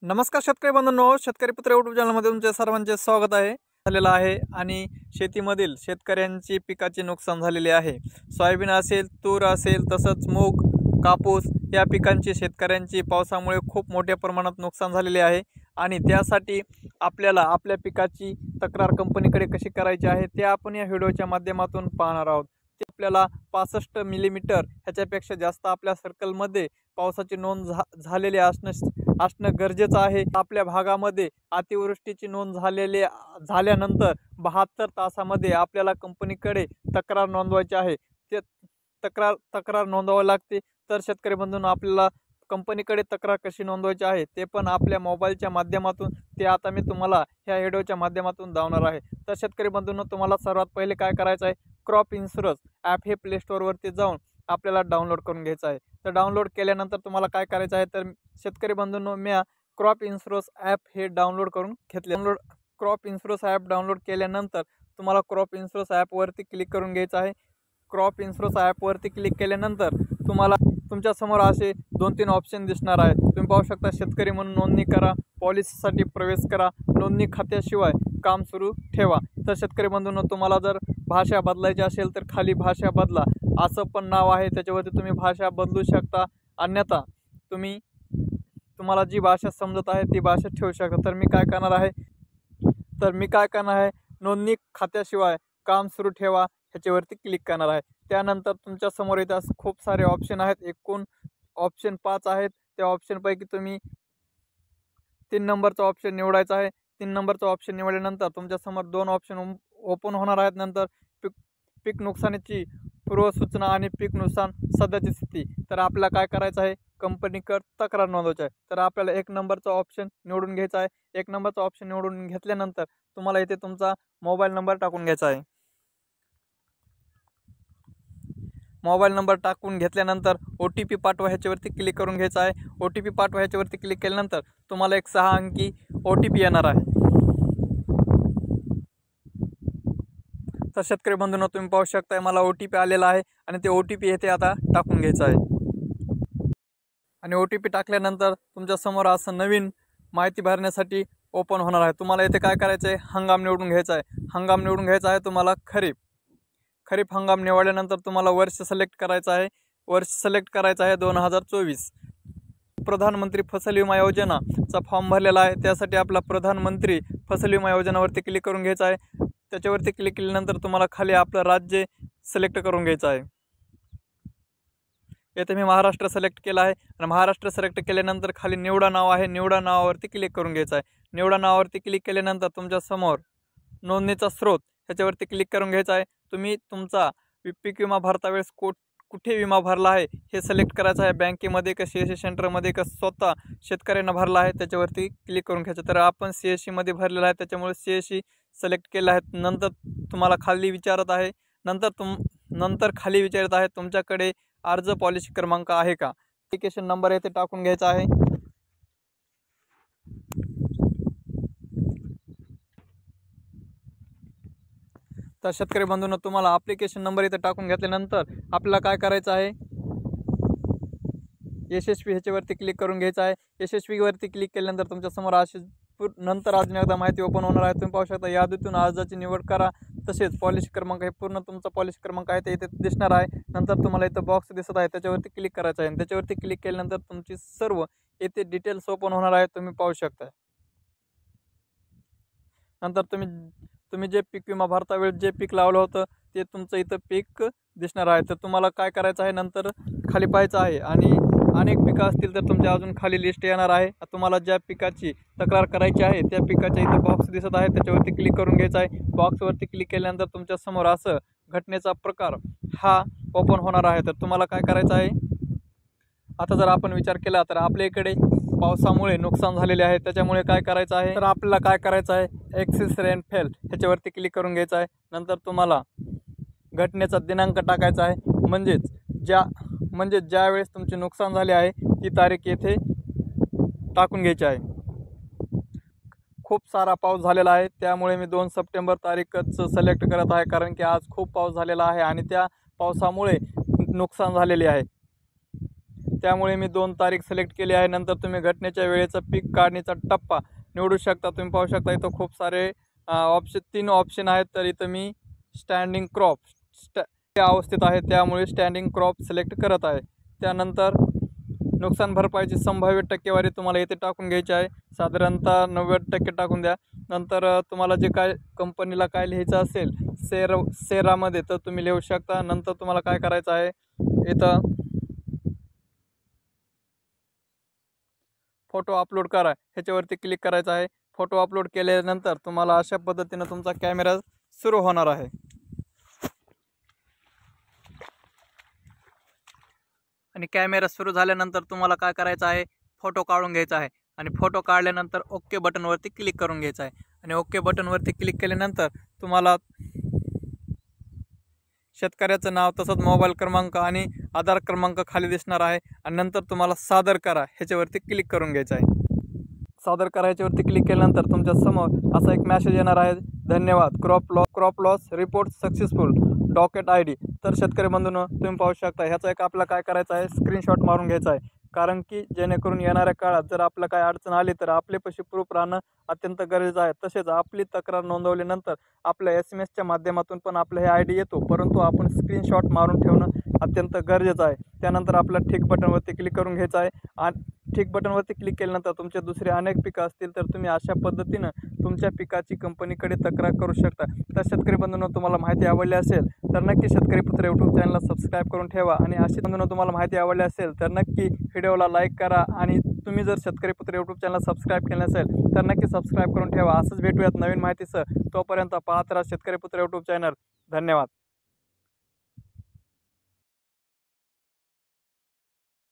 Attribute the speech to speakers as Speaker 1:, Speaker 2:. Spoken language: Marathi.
Speaker 1: नमस्कार शेतकरी बंधूंनो, शेतकरी पुत्र यूट्यूब चॅनलमध्ये तुमचे सर्वांचे स्वागत आहे झालेलं आहे। आणि शेतीमधील शेतकऱ्यांची पिकाचे नुकसान झालेले आहे। सोयाबीन असेल, तूर असेल, तसंच मूग, कापूस या पिकांची शेतकऱ्यांची पावसामुळे खूप मोठ्या प्रमाणात नुकसान झालेले आहे। आणि त्यासाठी आपल्याला आपल्या पिकाची तक्रार कंपनीकडे कशी करायची आहे ते आपण या व्हिडिओच्या माध्यमातून पाहणार आहोत। ते आपल्याला 65 मिलीमीटर ह्याच्यापेक्षा जास्त आपल्या सर्कलमध्ये पावसाची नोंद झालेली असणं गरजेचं आहे। आपल्या भागामध्ये अतिवृष्टीची नोंद झाल्यानंतर 72 तासामध्ये आपल्याला कंपनीकडे तक्रार नोंदवायची आहे। ते तक्रार नोंदवावी लागते। तर शेतकरी बंधूंनो, आपल्याला कंपनीकडे तक्रार कशी नोंदवायची आहे ते पण आपल्या मोबाईलच्या माध्यमातून ते आता मी तुम्हाला ह्या व्हिडिओच्या माध्यमातून दाखवणार आहे। तर शेतकरी बंधूंनो, तुम्हाला सर्वात पहिले काय करायचं आहे, क्रॉप इन्शुरन्स ॲप हे प्ले स्टोअरवरती जाऊन आपल्याला डाउनलोड करून घ्यायचं आहे। तर डाउनलोड केल्यानंतर तुम्हाला काय करायचं आहे, तर शेतकरी बंधूंनो, मी क्रॉप इन्शुरन्स ॲप हे डाउनलोड करून घेतले। क्रॉप इन्शुरन्स ॲप डाउनलोड केल्यानंतर तुम्हाला क्रॉप इन्शुरन्स ॲपवरती क्लिक करून घ्यायचं आहे। क्रॉप इन्शुरन्स ॲपवरती क्लिक केल्यानंतर तुम्हाला तुमच्यासमोर असे 2-3 ऑप्शन दिसणार आहेत। तुम्ही पाहू शकता, शेतकरी म्हणून नोंदणी करा, पॉलिसीसाठी प्रवेश करा, नोंदणी खात्याशिवाय काम सुरू ठेवा। तर शेतकरी बंधूंनो, तुम्हाला जर भाषा बदलायची असेल तर खाली भाषा बदला असं पण नाव आहे, त्याच्यावरती तुम्ही भाषा बदलू शकता। अन्यथा तुम्हाला जी भाषा समजत आहे ती भाषा ठेवू शकता। तर मी काय करणार आहे, नोंदणी खात्याशिवाय काम सुरू ठेवा ह्याच्यावरती क्लिक करणार आहे। त्यानंतर तुमच्या समोर इथं खूप सारे ऑप्शन आहेत, एकूण ऑप्शन 5 आहेत। त्या ऑप्शनपैकी तुम्ही 3 नंबरचा ऑप्शन निवडायचा आहे। 3 नंबरचा ऑप्शन निवडल्यानंतर तुमच्यासमोर 2 ऑप्शन ओपन होणार आहेत। नंतर पीक नुकसानीची पूर्वसूचना आणि पीक नुकसान सध्याची स्थिती। तर आपल्याला काय करायचं आहे, कंपनीकडे तक्रार नोंदवायची आहे। तर आपल्याला 1 नंबरचा ऑप्शन निवडून घ्यायचा आहे। 1 नंबरचा ऑप्शन निवडून घेतल्यानंतर तुम्हाला इथे तुमचा मोबाईल नंबर टाकून घ्यायचा आहे। मोबाईल नंबर टाकून घेतल्यानंतर OTP पाठवा ह्याच्यावरती क्लिक करून घ्यायचा आहे। OTP पाठवा ह्याच्यावरती क्लिक केल्यानंतर तुम्हाला एक 6 अंकी OTP येणार आहे। तर शेतकरी बंधूंनो, तुम्ही पाहू शकता, मला OTP आलेला आहे आणि ते OTP येथे आता टाकून घ्यायचं आहे। आणि OTP टाकल्यानंतर तुमच्या समोर असं नवीन माहिती भरण्यासाठी ओपन होणार आहे। तुम्हाला इथे काय करायचं आहे, हंगाम निवडून घ्यायचा आहे। हंगाम निवडून घ्यायचा आहे तुम्हाला खरीप हंगाम निवडल्यानंतर तुम्हाला वर्ष सिलेक्ट करायचं आहे। वर्ष सिलेक्ट करायचं आहे 2024। प्रधानमंत्री फसल विमा योजनाचा फॉर्म भरलेला आहे, त्यासाठी आपला प्रधानमंत्री फसल विमा योजनावरती क्लिक करून घ्यायचा आहे। त्याच्यावरती क्लिक केल्यानंतर तुम्हाला खाली आपलं राज्य सिलेक्ट करून घ्यायचं आहे। येथे मी महाराष्ट्र सिलेक्ट केला आहे आणि महाराष्ट्र सिलेक्ट केल्यानंतर खाली निवडा नाव आहे, निवडा नावावरती क्लिक करून घ्यायचं आहे। निवडा नावावरती क्लिक केल्यानंतर तुमच्यासमोर नोंदणीचा स्रोत ह्याच्यावरती क्लिक करून घ्यायचा आहे। तुम्ही तुमचा पीक विमा भरता वेळेस कुठे विमा भरला आहे हे सिलेक्ट करायचं आहे, बँकेमध्ये का CSC सेंटरमध्ये का स्वतः शेतकऱ्यांना भरला आहे त्याच्यावरती क्लिक करून घ्यायचं। तर आपण CSC मध्ये भरलेला आहे, त्याच्यामुळे CSC सिलेक्ट केलं आहे। नंतर तुम्हाला खाली विचारत आहे, नंतर खाली विचारत आहे तुमच्याकडे अर्ज पॉलिसी क्रमांक आहे का, ॲप्लिकेशन नंबर येथे टाकून घ्यायचा आहे। तर शेतकरी बंधूंनो, तुम्हाला ॲप्लिकेशन नंबर इथे टाकून घेतल्यानंतर आपल्याला काय करायचं आहे, यशस्वी ह्याच्यावरती क्लिक करून घ्यायचं आहे। यशस्वीवरती क्लिक केल्यानंतर तुमच्यासमोर अशी नंतर अजून एकदा माहिती ओपन होणार आहे। तुम्ही पाहू शकता, यादीतून अर्जाची निवड करा, तसेच पॉलिसी क्रमांक हे पूर्ण तुमचा पॉलिसी क्रमांक आहे ते इथे दिसणार आहे। नंतर तुम्हाला इथं बॉक्स दिसत आहे, त्याच्यावरती क्लिक करायचं आहे। त्याच्यावरती क्लिक केल्यानंतर तुमची सर्व येथे डिटेल्स ओपन होणार आहे, तुम्ही पाहू शकता। नंतर तुम्ही जे पीक विमा भरता वेळेस जे पीक लावलं होतं ते तुमचं इथं पीक दिसणार आहे। तर तुम्हाला काय करायचं आहे, नंतर खाली पाहायचं आहे आणि अनेक पिकं असतील तर तुमच्या अजून खाली लिस्ट येणार आहे। तुम्हाला ज्या पिकाची तक्रार करायची आहे त्या पिकाच्या इथं बॉक्स दिसत आहे, त्याच्यावरती क्लिक करून घ्यायचं आहे। बॉक्सवरती क्लिक केल्यानंतर तुमच्यासमोर असं घटनेचा प्रकार हा ओपन होणार आहे। तर तुम्हाला काय करायचं आहे, आता जर आपण विचार केला तर आपल्या इकडे पावसामुळे नुकसान झालेले आहे, त्याच्यामुळे काय करायचं आहे, तर आपल्याला काय करायचं आहे, एक्सेस रेनफॉल ह्याच्यावरती क्लिक करून घ्यायचं आहे। नंतर तुम्हाला घटनेचा दिनांक टाकायचा आहे, म्हणजे ज्या वेळेस तुमचे नुकसान झाले आहे ती तारीख येथे टाकून घ्यायची आहे। खूप सारा पाऊस झालेला आहे, त्यामुळे मी 2 सप्टेंबर तारीखच सिलेक्ट करत आहे, कारण की आज खूप पाऊस झालेला आहे आणि त्या पावसामुळे नुकसान झालेले आहे। त्यामुळे मी 2 तारीख सिलेक्ट केली आहे. नंतर तुम्ही घटनेच्या वेळेचा पीक काढणीचा टप्पा निवडू शकता. तुम्ही पाहू शकता इथं खूप सारे 3 ऑप्शन आहेत. तर इथं मी स्टँडिंग क्रॉप त्या अवस्थेत आहे, त्यामुळे स्टँडिंग क्रॉप सिलेक्ट करत आहे. त्यानंतर नुकसान भरपाईची संभाव्य टक्केवारी तुम्हाला इथे टाकून घ्यायची आहे. साधारणतः 90% टाकून द्या. नंतर तुम्हाला जे काय कंपनीला काय लिहायचं असेल सेरामध्ये तर तुम्ही लिहू शकता. नंतर तुम्हाला काय करायचं आहे, इथं फोटो अपलोड करा ह्याच्यावरती क्लिक करायचं आहे. फोटो अपलोड केल्यानंतर तुम्हाला अशा पद्धतीनं तुमचा कॅमेरा सुरू होणार आहे. आणि कॅमेरा सुरू झाल्यानंतर तुम्हाला काय करायचं आहे, फोटो काढून घ्यायचा आहे. आणि फोटो काढल्यानंतर ओके बटनवरती क्लिक करून घ्यायचं आहे. आणि ओके बटनवरती क्लिक केल्यानंतर तुम्हाला शेतकऱ्याचं नाव तसंच मोबाईल क्रमांक आणि आधार क्रमांक खाली दिसणार आहे. आणि नंतर तुम्हाला सादर करा ह्याच्यावरती क्लिक करून घ्यायचं आहे. सादर करायच्यावरती क्लिक केल्यानंतर तुमच्या समोर असा एक मेसेज येणार आहे, धन्यवाद, crop loss report successful, docket ID. तर शेतकरी बंधूंनो, तुम्ही पाहू शकता ह्याचा एक आपल्याला काय करायचं आहे, स्क्रीनशॉट मारून घ्यायचा आहे. कारण की जेणेकरून येणाऱ्या काळात जर आपल्याला काय अडचण आली तर आपल्यापाशी प्रूफ राहणं अत्यंत गरजेचं आहे. तसेच आपली तक्रार नोंदवल्यानंतर आपल्या SMS माध्यमातून पण आपला हे ID येतो, परंतु आपण स्क्रीनशॉट मारून ठेवणं अत्यंत गरजेचं आहे. त्यानंतर आपल्याला ठीक बटनवरती क्लिक करून घ्यायचं आहे. आणि ठीक बटनवरती क्लिक केल्यानंतर तुमचे दुसरे अनेक पिकं असतील तर तुम्ही अशा पद्धतीनं तुमच्या पिकाची कंपनीकडे तक्रार करू शकता. तर शेतकरी बंधूंनो, तुम्हाला माहिती आवडली असेल तर नक्की शेतकरी पुत्र यूट्यूब चॅनलला सबस्क्राईब करून ठेवा. आणि अशी बंधूंनो, तुम्हाला माहिती आवडली असेल तर नक्की व्हिडिओला लाईक करा. आणि तुम्ही जर शेतकरी पुत्र यूट्यूब चॅनलला सबस्क्राईब केलं नसेल तर नक्की सबस्क्राईब करून ठेवा. असंच भेटूयात नवीन माहितीसह. तोपर्यंत पाहत राहा शेतकरी पुत्र यूट्यूब चॅनल. धन्यवाद.